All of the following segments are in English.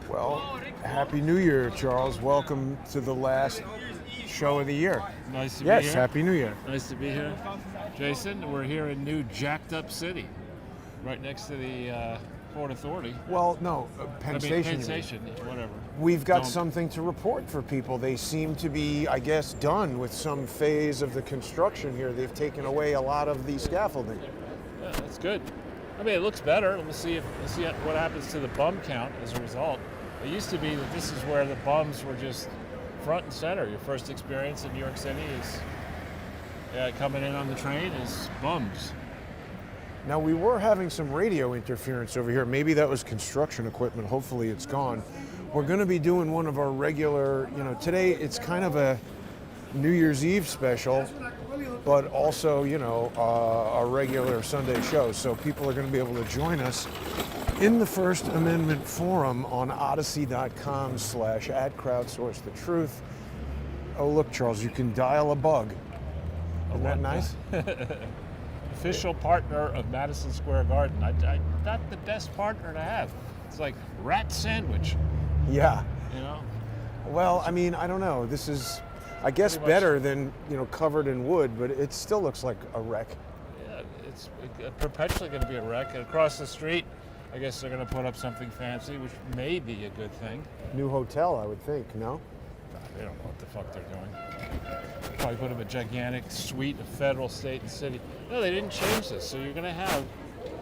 Well, Happy New Year, Charles. Welcome to the last show of the year. Nice to be Yes, here. Happy New Year. Nice to be here. Jason, we're here in new jacked up city, right next to the Port Authority. Well, no, Penn Station. Penn Station, whatever. We've got something to report for people. They seem to be, I guess, done with some phase of the construction here. They've taken away a lot of the scaffolding. Yeah, that's good. I mean, it looks better. We'll see what happens to the bum count as a result. It used to be that this is where the bums were just front and center. Your first experience in New York City is coming in on the train is bums. Now, we were having some radio interference over here. Maybe that was construction equipment. Hopefully it's gone. We're going to be doing one of our regular, today it's kind of a New Year's Eve special, but also, our regular Sunday show. So people are going to be able to join us in the First Amendment Forum on odyssey.com/@crowdsourcethetruth. Oh, look, Charles, you can dial a bug. Isn't that nice? Official partner of Madison Square Garden. Not the best partner to have. It's like rat sandwich. Yeah. You know? Well, I mean, I don't know. This is, I guess, better than, covered in wood, but it still looks like a wreck. Yeah, it's perpetually going to be a wreck. And across the street, I guess they're going to put up something fancy, which may be a good thing. New hotel, I would think, no? They don't know what the fuck they're doing. Probably put up a gigantic suite of federal, state, and city. No, they didn't change this. So you're going to have,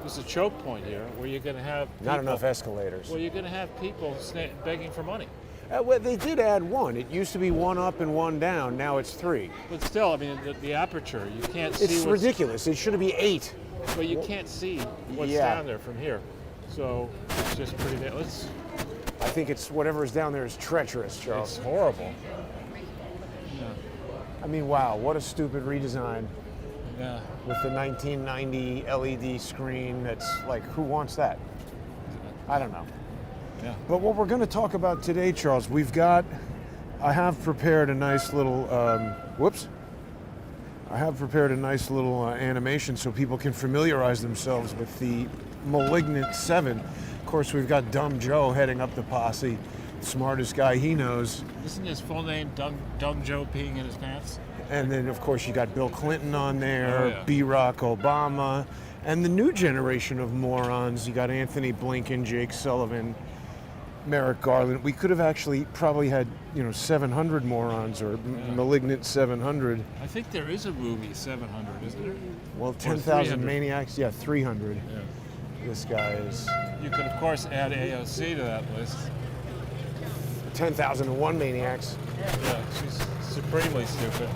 there's a choke point here where you're going to have people, Not enough escalators. Well, you're going to have people begging for money. Well, they did add one. It used to be one up and one down. Now it's three. But still, I mean, the aperture, you can't see It's ridiculous. It should be 8. But you can't see what's down there from here. So it's just pretty bad. I think it's whatever is down there is treacherous, Charles. It's horrible. Yeah. I mean, wow, what a stupid redesign. Yeah. With the 1990 LED screen that's like, who wants that? I don't know. Yeah. But what we're going to talk about today, Charles, I have prepared a nice little, animation so people can familiarize themselves with the Malignant 7. Of course, we've got Dumb Joe heading up the posse, smartest guy he knows. Isn't his full name Dumb Joe peeing in his pants? And then, of course, you got Bill Clinton on there, Oh, yeah. Barack Obama, and the new generation of morons. You got Anthony Blinken, Jake Sullivan, Merrick Garland. We could have actually probably had, 700 morons or Malignant 700. I think there is a movie 700, isn't there? Well, 10,000 maniacs. Yeah, 300. Yeah. This guy is. You could, of course, add AOC to that list. 10,001 maniacs. Yeah, she's supremely stupid.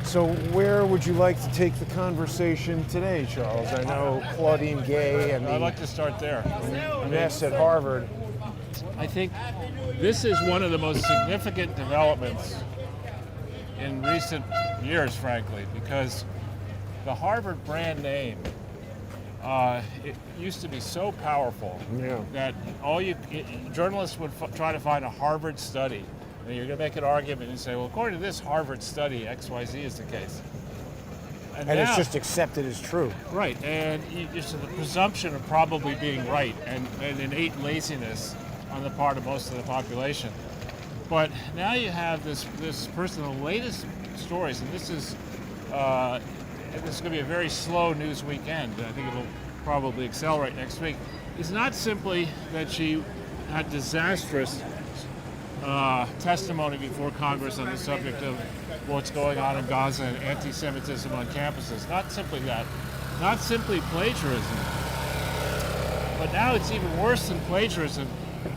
So where would you like to take the conversation today, Charles? I know Claudine Gay and I'd the like to start there. mess at Harvard. I think this is one of the most significant developments in recent years, frankly, because the Harvard brand name, it used to be so powerful that journalists would try to find a Harvard study. And you're going to make an argument and say, well, according to this Harvard study, XYZ is the case. And now, it's just accepted as true. Right, and just the presumption of probably being right and innate laziness on the part of most of the population. But now you have this person, the latest stories, and this is going to be a very slow news weekend. I think it'll probably accelerate next week. It's not simply that she had disastrous testimony before Congress on the subject of what's going on in Gaza and anti-Semitism on campuses. Not simply that. Not simply plagiarism. But now it's even worse than plagiarism.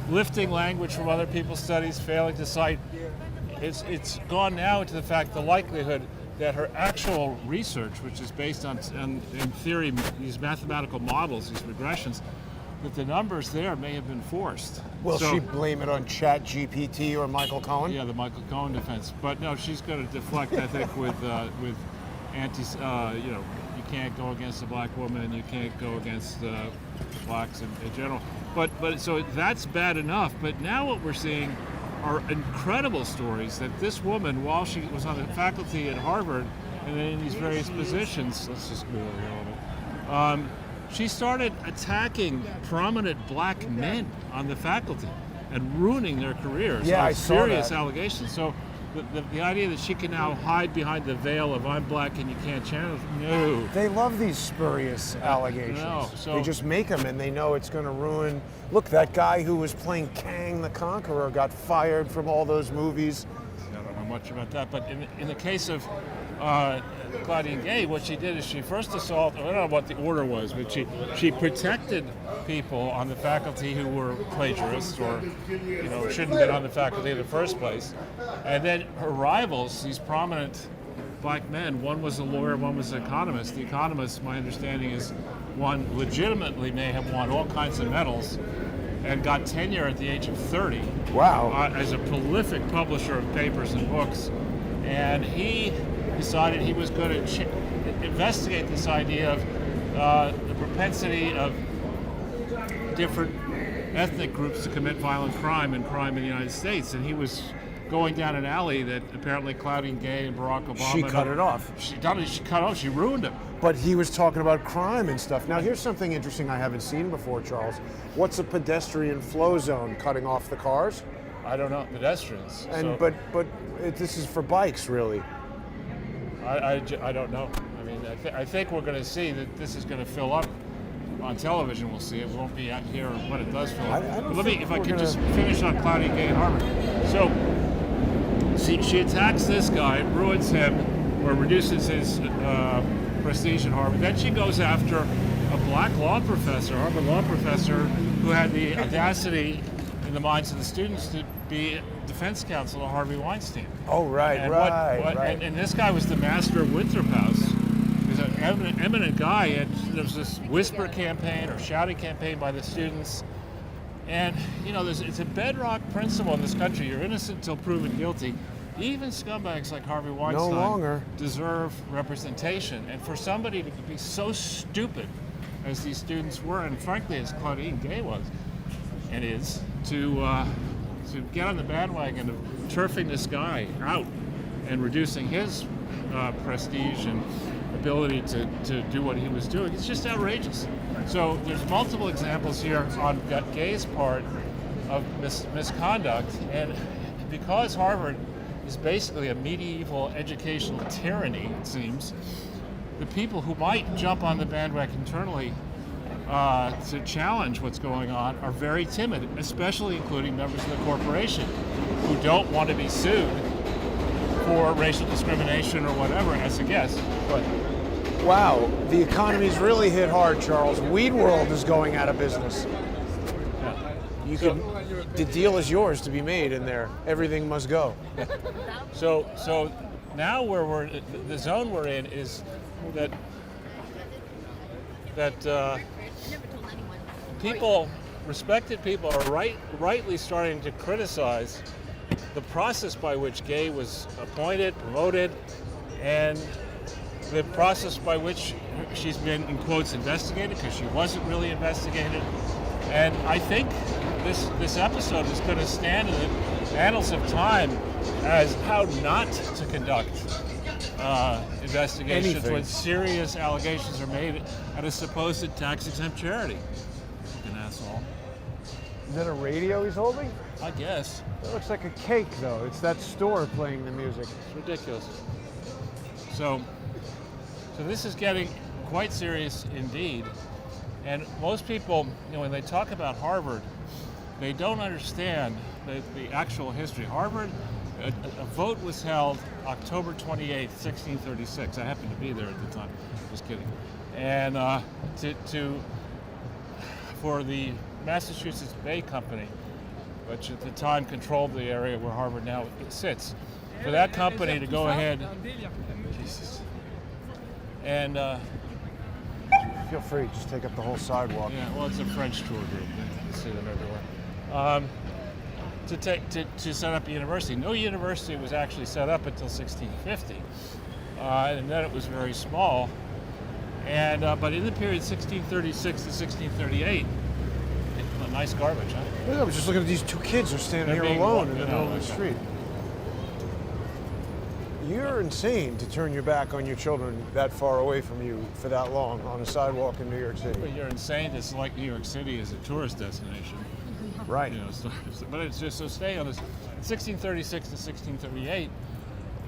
Lifting language from other people's studies, failing to cite. It's gone now into the fact, the likelihood that her actual research, which is based on in theory, these mathematical models, these regressions, that the numbers there may have been forced. Will she blame it on ChatGPT or Michael Cohen? Yeah, the Michael Cohen defense. But no, she's going to deflect, I think, with anti. You can't go against a black woman. You can't go against blacks in general. But so that's bad enough. But now what we're seeing are incredible stories that this woman, while she was on the faculty at Harvard and in these various positions, let's just go over here a little bit. she started attacking prominent black men on the faculty and ruining their careers. Yeah, on I saw serious that. allegations. So the idea that she can now hide behind the veil of I'm black and you can't challenge, no. They love these spurious allegations. No, so- they just make them, and they know it's going to ruin. Look, that guy who was playing Kang the Conqueror got fired from all those movies. I don't know much about that, but in the case of Claudine Gay, what she did is she first assaulted, I don't know what the order was, but she protected people on the faculty who were plagiarists or shouldn't have been on the faculty in the first place. And then her rivals, these prominent black men, one was a lawyer, one was an economist. The economist, my understanding is, one legitimately may have won all kinds of medals and got tenure at the age of 30. Wow. As a prolific publisher of papers and books. And he decided he was going to investigate this idea of the propensity of different ethnic groups to commit violent crime and crime in the United States. And he was going down an alley that apparently Claudine Gay and Barack Obama... She cut it off. She cut off, she ruined him. But he was talking about crime and stuff. Now, here's something interesting I haven't seen before, Charles. What's a pedestrian flow zone? Cutting off the cars? I don't know, pedestrians. And So, but this is for bikes, really. I don't know. I mean, I think we're going to see that this is going to fill up on television. We'll see. It won't be out here when it does fill up. I don't But let me, think if I we're could gonna- just finish on Claudine Gay and Harvard. So, see, she attacks this guy, ruins him, or reduces his prestige at Harvard. Then she goes after a black law professor, Harvard law professor, who had the audacity in the minds of the students to be defense counsel to Harvey Weinstein. Oh, right, And right. And this guy was the master of Winthrop House. He was an eminent guy, and there was this whisper campaign or shouting campaign by the students. And, it's a bedrock principle in this country. You're innocent until proven guilty. Even scumbags like Harvey Weinstein longer. deserve representation. And for somebody to be so stupid as these students were, and frankly as Claudine Gay was, and is, to get on the bandwagon of turfing this guy out and reducing his prestige and ability to do what he was doing. It's just outrageous. So there's multiple examples here on Gay's part of misconduct, and because Harvard is basically a medieval educational tyranny, it seems, the people who might jump on the bandwagon internally to challenge what's going on are very timid, especially including members of the corporation who don't want to be sued for racial discrimination or whatever as a guest. But Wow, the economy's really hit hard, Charles. Weed World is going out of business. yeah. The deal is yours to be made in there. Everything must go. So now where the zone we're in is that respected people are rightly starting to criticize the process by which Gay was appointed, promoted, and the process by which she's been, in quotes, investigated, because she wasn't really investigated. And I think this episode is going to stand in the annals of time as how not to conduct investigations Anything. when serious allegations are made at a supposed tax-exempt charity. Fucking asshole. Is that a radio he's holding? I guess. That looks like a cake, though. It's that store playing the music. It's ridiculous. So this is getting quite serious indeed. And most people, when they talk about Harvard, they don't understand the actual history. Harvard, a vote was held October 28th, 1636. I happened to be there at the time. Just kidding. And for the Massachusetts Bay Company, which at the time controlled the area where Harvard now sits, for that company to go ahead, Jesus, and Feel free, just take up the whole sidewalk. yeah, well, it's a French tour group. You see them everywhere. To set up a university. No university was actually set up until 1650, and then it was very small. And but in the period 1636 to 1638, nice garbage, huh? Look, I was just looking at these two kids who are standing They're here being alone walked- in the you middle know, of the okay. street. You're insane to turn your back on your children that far away from you for that long on a sidewalk in New York City. But you're insane to select New York City as a tourist destination. Right. You know, but it's just so stay on this. 1636 to 1638,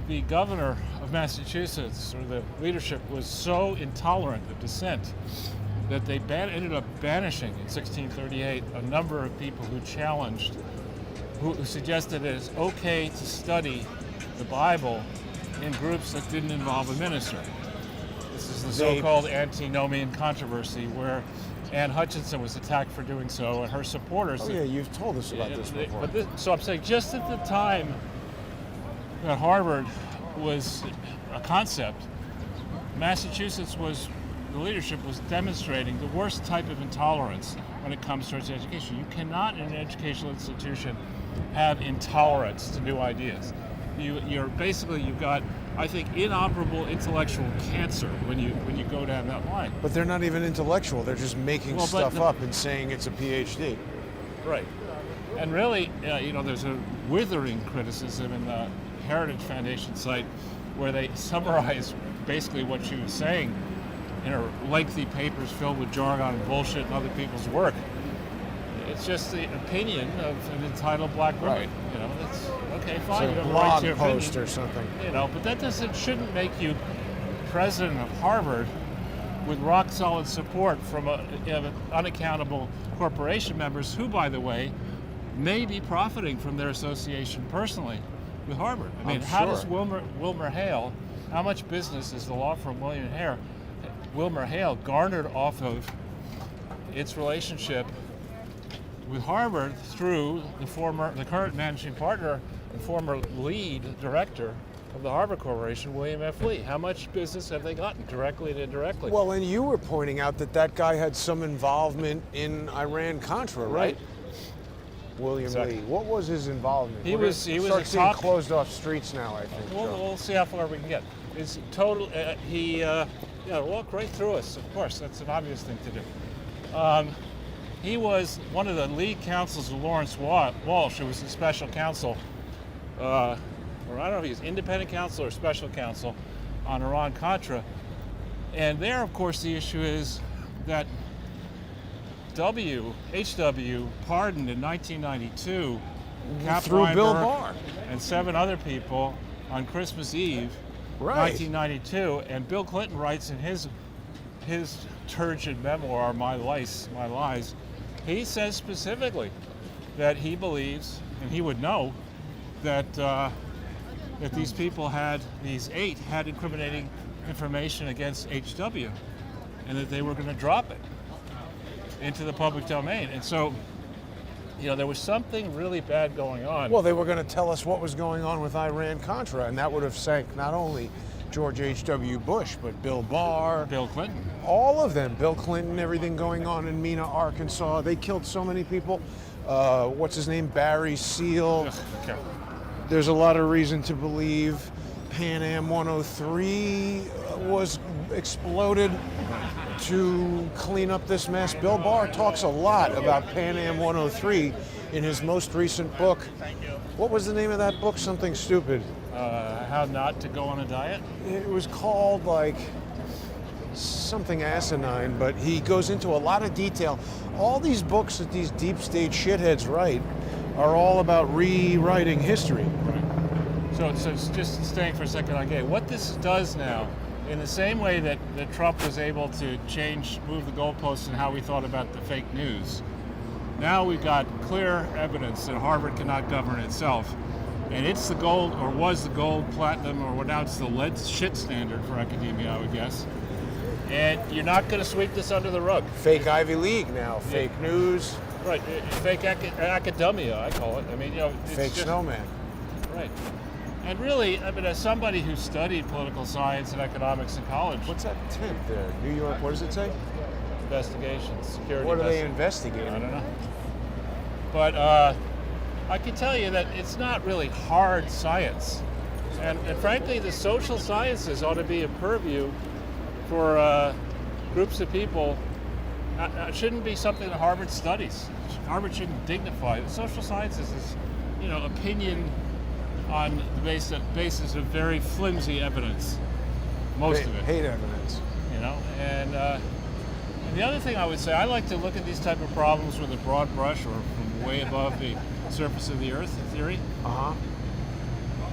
the governor of Massachusetts, or the leadership, was so intolerant of dissent that they ended up banishing in 1638 a number of people who challenged, who suggested that it's okay to study the Bible in groups that didn't involve a minister. This is the so-called antinomian controversy, where Anne Hutchinson was attacked for doing so, and her supporters. Oh yeah, you've told us about this before. So I'm saying, just at the time that Harvard was a concept, Massachusetts the leadership was demonstrating the worst type of intolerance when it comes towards education. You cannot, in an educational institution, have intolerance to new ideas. You've got, I think, inoperable intellectual cancer when you go down that line. But they're not even intellectual. They're just making stuff up and saying it's a PhD. Right. And really, there's a withering criticism in the Heritage Foundation site where they summarize basically what she was saying in her lengthy papers filled with jargon and bullshit and other people's work. It's just the opinion of an entitled black woman. Right. That's okay, fine. It's you a have a right blog to post opinion, or something. but that shouldn't make you president of Harvard with rock solid support from unaccountable corporation members who, by the way, may be profiting from their association personally with Harvard. I mean, how does Wilmer Hale, how much business is the law firm Wilmer Hale garnered off of its relationship with Harvard through the current managing partner and former lead director of the Harvard Corporation, William F. Lee? How much business have they gotten, directly and indirectly? Well, and you were pointing out that guy had some involvement in Iran-Contra, right? William Lee. What was his involvement? He was start seeing closed off streets now, I think. We'll see how far we can get. It's total. Walk right through us. Of course, that's an obvious thing to do. He was one of the lead counsels of Lawrence Walsh, who was the special counsel, or I don't know if he was independent counsel or special counsel on Iran-Contra. And there, of course, the issue is that H.W. pardoned in 1992 Cap through Weinberg Bill Barr and 7 other people on Christmas Eve, 1992. And Bill Clinton writes in his turgid memoir, My Lies, he says specifically that he believes, and he would know, that these people these 8 had incriminating information against H.W. and that they were going to drop it into the public domain. And so, there was something really bad going on. Well, they were going to tell us what was going on with Iran-Contra, and that would have sank not only George H.W. Bush, but Bill Barr. Bill Clinton. All of them. Bill Clinton, everything going on in Mena, Arkansas. They killed so many people. What's his name? Barry Seal. Okay. There's a lot of reason to believe Pan Am 103 was exploded to clean up this mess. Bill Barr talks a lot about Pan Am 103 in his most recent book. What was the name of that book? Something stupid. How Not to Go on a Diet? It was called something asinine, but he goes into a lot of detail. All these books that these deep state shitheads write are all about rewriting history. Right. So it's just staying for a second on Gay. What this does now, in the same way that Trump was able to move the goalposts in how we thought about the fake news, now we've got clear evidence that Harvard cannot govern itself. And it's the gold, or was the gold, platinum, or now it's the lead shit standard for academia, I would guess. And you're not going to sweep this under the rug. Fake Ivy League now, fake news. Right, fake academia, I call it. I mean, it's fake snowman. Right. And really, as somebody who studied political science and economics in college. What's that tent there? New York, what does it say? Investigations, security. What are they investigating? I don't know. But I can tell you that it's not really hard science. And frankly, the social sciences ought to be a purview for groups of people. It shouldn't be something that Harvard studies. Harvard shouldn't dignify. The social sciences is, opinion on the basis of very flimsy evidence. Most of it. Hate evidence. You know, and the other thing I would say, I like to look at these type of problems with a broad brush or from way above the surface of the earth, in theory. Uh-huh.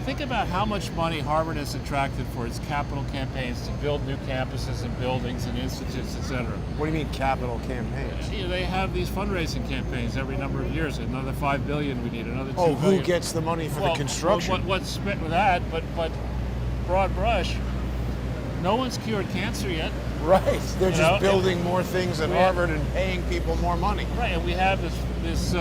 Think about how much money Harvard has attracted for its capital campaigns to build new campuses and buildings and institutes, etc. What do you mean capital campaigns? You know, they have these fundraising campaigns every number of years. Another $5 billion we need, another $2 Oh, billion. who gets the money for the construction? What's spent with that? But broad brush, no one's cured cancer yet. Right. They're You just know, building more things at Harvard and paying people more money. Right, and we have this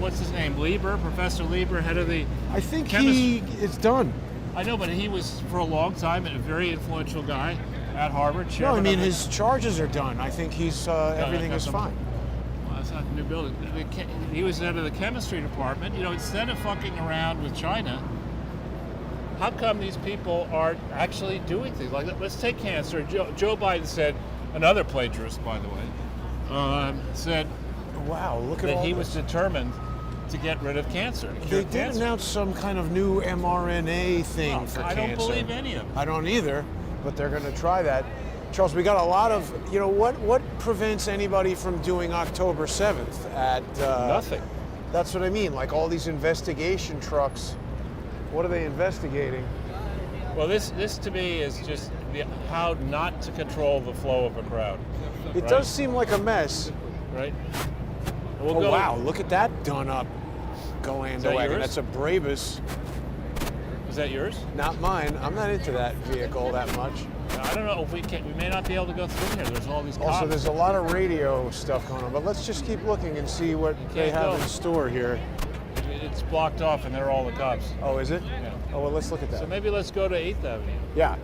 what's his name? Lieber, Professor Lieber, head of the. I think it's done. I know, but he was for a long time a very influential guy at Harvard. No, I mean chairman of his charges are done. I think he's everything is fine. Well, that's not the new building. He was head of the chemistry department. You know, instead of fucking around with China, how come these people are actually doing things like that? Let's take cancer. Joe Biden said, another plagiarist, by the way, said Wow, look at that all he this. was determined to get rid of cancer. To They cure did cancer. announce some kind of new mRNA thing Well, for I cancer. don't believe any of them. I don't either, but they're going to try that. Charles, we got a lot of, you know, what prevents anybody from doing October 7th at... Nothing. That's what I mean, like all these investigation trucks. What are they investigating? Well, this to me is just how not to control the flow of a crowd. It Right. does seem like a mess. Right? Oh, wow, look at that done up Galando that wagon. yours? That's a Brabus, Is that yours? not mine. I'm not into that vehicle that much. I don't know if we can. We may not be able to go through here. There's all these cops. Also, there's a lot of radio stuff going on, but let's just keep looking and see what they can't have go. in store here. It's blocked off, and they're all the cops. Oh, is it? Yeah. Oh, well, let's look at that. So maybe let's go to 8th Avenue. Yeah.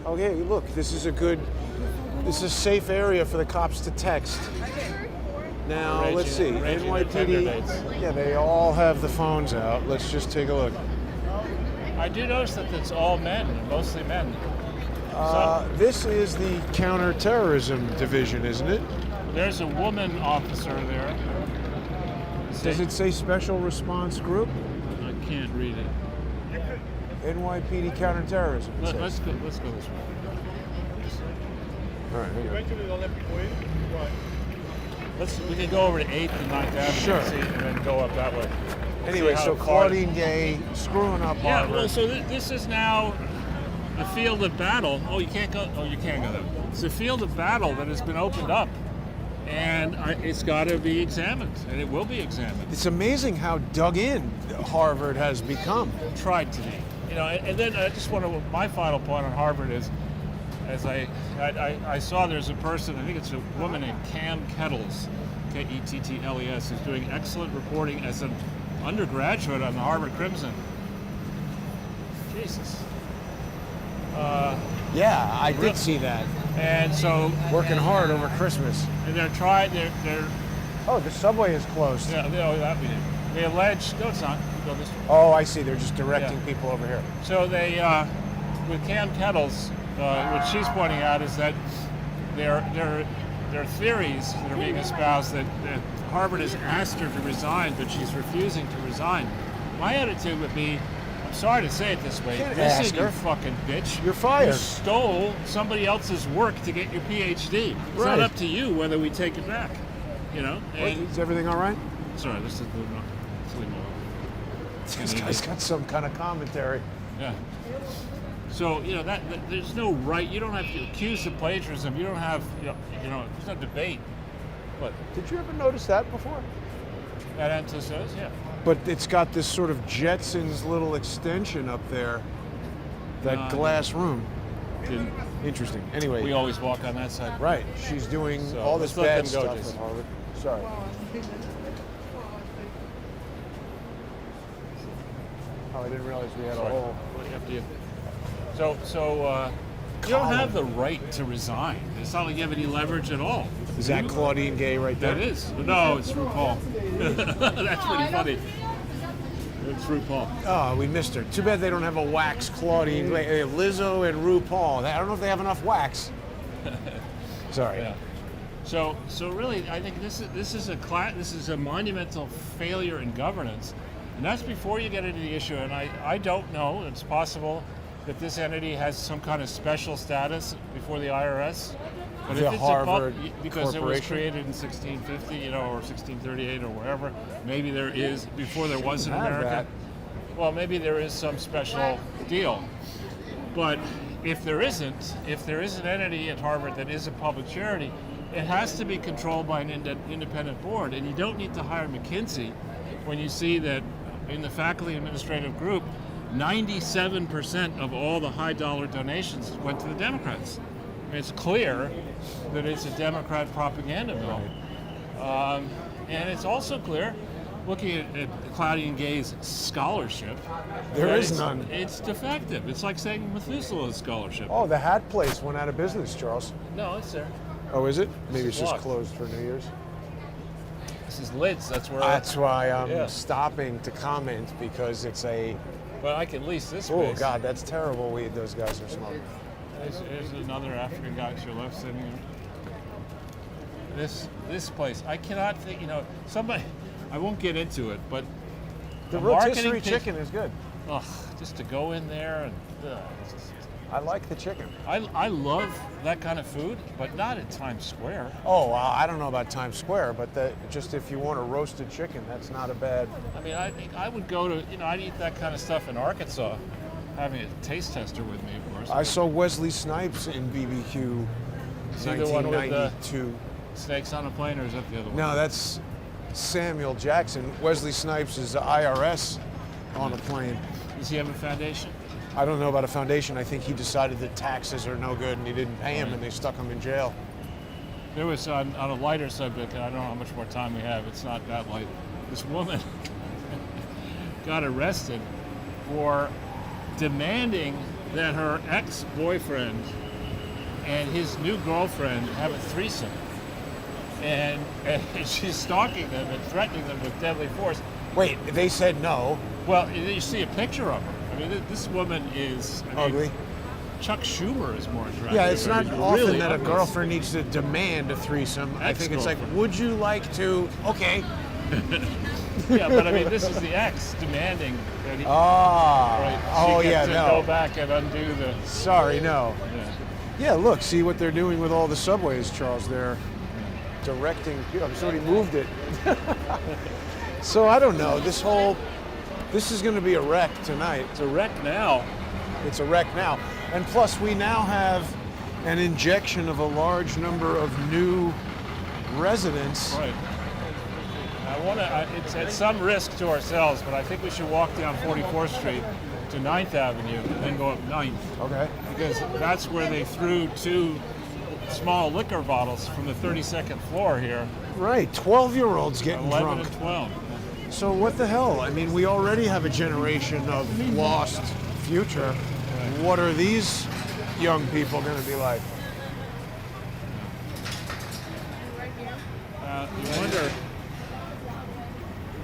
Okay, look, this is a safe area for the cops to text. Now, Raging- let's see. raging their tender dates. Yeah, they all have the phones out. Let's just take a look. I do notice that it's all men, mostly men. This is the counterterrorism division, isn't it? There's a woman officer there. Does it say Special Response Group? I can't read it. NYPD counterterrorism. it says. Let's go this way. All right, hang on. We can go over to 8th and 9th Avenue Sure. and then go up that way. Anyway, See how so far- Claudine Gay screwing up Yeah, Harvard. well, so this is now the field of battle. Oh, you can't go. Oh, you can go there. It's a field of battle that has been opened up, and it's got to be examined, and it will be examined. It's amazing how dug in Harvard has become. Tried to be, you know. And then I just want to. My final point on Harvard is, as I saw, there's a person. I think it's a woman named Cam Kettles, Kettles, who's doing excellent reporting as an undergraduate on the Harvard Crimson. Jesus. Yeah, I did see that. And so, Working hard over Christmas. and they're Oh, the subway is closed. yeah, that we did. They allege, no, it's not. Go this way. Oh, I see. They're just directing Yeah. people over here. So they, with Cam Kettles, what she's pointing out is that there are theories that are being espoused that Harvard has asked her to resign, but she's refusing to resign. My attitude would be, I'm sorry to say it this way, Can't listen, ask you her. fucking bitch. You're fired. You stole somebody else's work to get your PhD. It's Right. not up to you whether we take it back. You know? And, Is everything all right? sorry, this is moving on. Let's leave it alone. This guy's got some kind of commentary. Yeah. So, you know, that there's no right. You don't have to accuse of plagiarism. You don't have, you know, there's no debate. But Did you ever notice that before? that answer says, yeah. But it's got this sort of Jetsons little extension up there. That No, I glass room. Didn't- Interesting. Anyway, We always walk on that side. right. She's doing So, all this let's let bad them go, stuff Jason. at Harvard. Sorry. Oh, I didn't realize we had a Sorry. whole. After you. So you don't have the right to resign. It's not like you have any leverage at all. Is that Claudine Gay right there? That is. No, it's RuPaul. That's pretty funny. It's RuPaul. Oh, we missed her. Too bad they don't have a wax Claudine. Lizzo and RuPaul. I don't know if they have enough wax. Sorry. Yeah. So really, I think this is a monumental failure in governance, And that's before you get into the issue. And I don't know, it's possible that this entity has some kind of special status before the IRS. But The if it's Harvard because it was Corporation? created in 1650, or 1638 or wherever, maybe there is, before there was in Have America. that. Well, maybe there is some special deal. But if there isn't, if there is an entity at Harvard that is a public charity, it has to be controlled by an independent board. And you don't need to hire McKinsey when you see that in the faculty administrative group, 97% of all the high dollar donations went to the Democrats. It's clear that it's a Democrat propaganda mill. And it's also clear, looking at Claudine Gay's scholarship, There that is none. It's defective. It's like saying Methuselah's scholarship. Oh, the hat place went out of business, Charles. No, it's there. Oh, is it? Maybe it's just locked. closed for New Year's. This is Lids. That's where. That's why I'm Yeah. stopping to comment, because it's a, But I can lease this oh space. God, that's terrible weed those guys are smoking. There's another African guy to your left sitting here. This place, I cannot think. Somebody. I won't get into it, but The a marketing rotisserie pitch- chicken is good. Ugh, just to go in there and. It's just- I like the chicken. I love that kind of food, but not at Times Square. Oh, I don't know about Times Square, but just if you want a roasted chicken, that's not a bad. I mean, I would go to, I'd eat that kind of stuff in Arkansas, having a taste tester with me, of course. I saw Wesley Snipes in BBQ See the one with the 1992. snakes on a plane, or is that the other one? No, that's Samuel Jackson. Wesley Snipes is the IRS on a plane. Does he have a foundation? I don't know about a foundation. I think he decided that taxes are no good and he didn't pay him and they stuck him in jail. There was, on a lighter subject, and I don't know how much more time we have, it's not that light. This woman got arrested for demanding that her ex-boyfriend and his new girlfriend have a threesome. And she's stalking them and threatening them with deadly force. Wait, they said no. Well, you see a picture of her. I mean, this woman is Ugly. Chuck Schumer is more attractive. Yeah, it's not He's often really that a ugly. girlfriend needs to demand a threesome. I think it's like, Ex-girlfriend. would you like to? Okay. Yeah, but I mean, this is the ex demanding that he. Ah. Right, Oh, she yeah, gets to no. go back and undo the. Sorry, no. Yeah. Yeah, look, see what they're doing with all the subways, Charles. They're directing. Somebody moved it. So I don't know. This is going to be a wreck tonight. It's a wreck now. It's a wreck now. And plus, we now have an injection of a large number of new residents. Right. It's at some risk to ourselves, but I think we should walk down 44th Street to 9th Avenue and then go up 9th. Okay. Because that's where they threw 2 small liquor bottles from the 32nd floor here. Right. 12-year-olds getting 11 drunk. and 12. So what the hell? I mean, we already have a generation of lost future. What are these young people going to be like?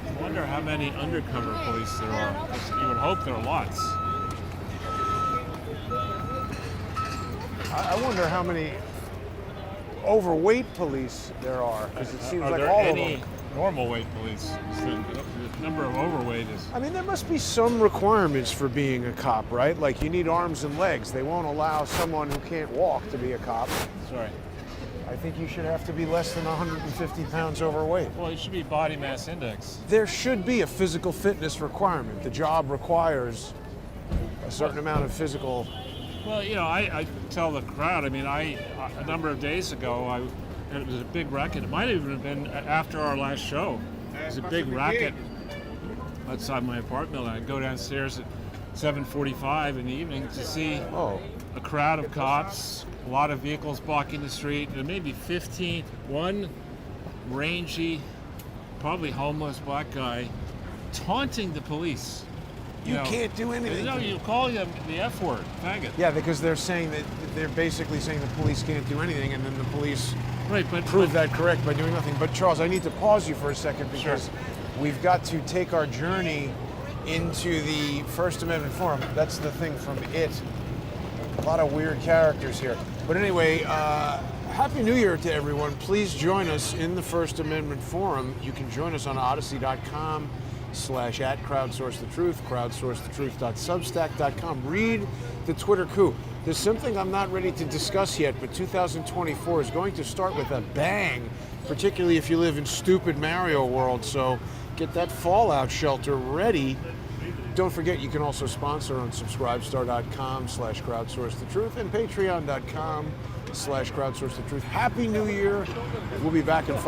You wonder how many undercover police there are. You would hope there are lots. I wonder how many overweight police there are, because it seems Are like there all of any them. normal weight police? The number of overweight is. I mean, there must be some requirements for being a cop, right? Like you need arms and legs. They won't allow someone who can't walk to be a cop. Sorry. I think you should have to be less than 150 pounds overweight. Well, it should be body mass index. There should be a physical fitness requirement. The job requires a certain amount of physical. Well, I tell the crowd. I mean, a number of days ago, it was a big racket. It might even have been after our last show. It was a big racket outside my apartment. I'd go downstairs at 7:45 in the evening to see a crowd of cops, a lot of vehicles blocking the street, and maybe 15, one rangy, probably homeless black guy taunting the police. You can't do anything. No, you call them the F word, faggot. Yeah, because they're saying that they're basically saying the police can't do anything, and then the police Right, prove that correct by doing nothing. But Charles, I need to pause you for a second because we've got to take our journey into the First Amendment Forum. That's the thing from it. A lot of weird characters here. But anyway, Happy New Year to everyone. Please join us in the First Amendment Forum. You can join us on Odyssey.com. @crowdsourcethetruth, crowdsourcethetruth.substack.com. Read the Twitter coup. There's something I'm not ready to discuss yet, but 2024 is going to start with a bang, particularly if you live in stupid Mario world, so get that Fallout shelter ready. Don't forget, you can also sponsor on subscribestar.com/crowdsourcethetruth and patreon.com/crowdsourcethetruth. Happy New Year. We'll be back in 5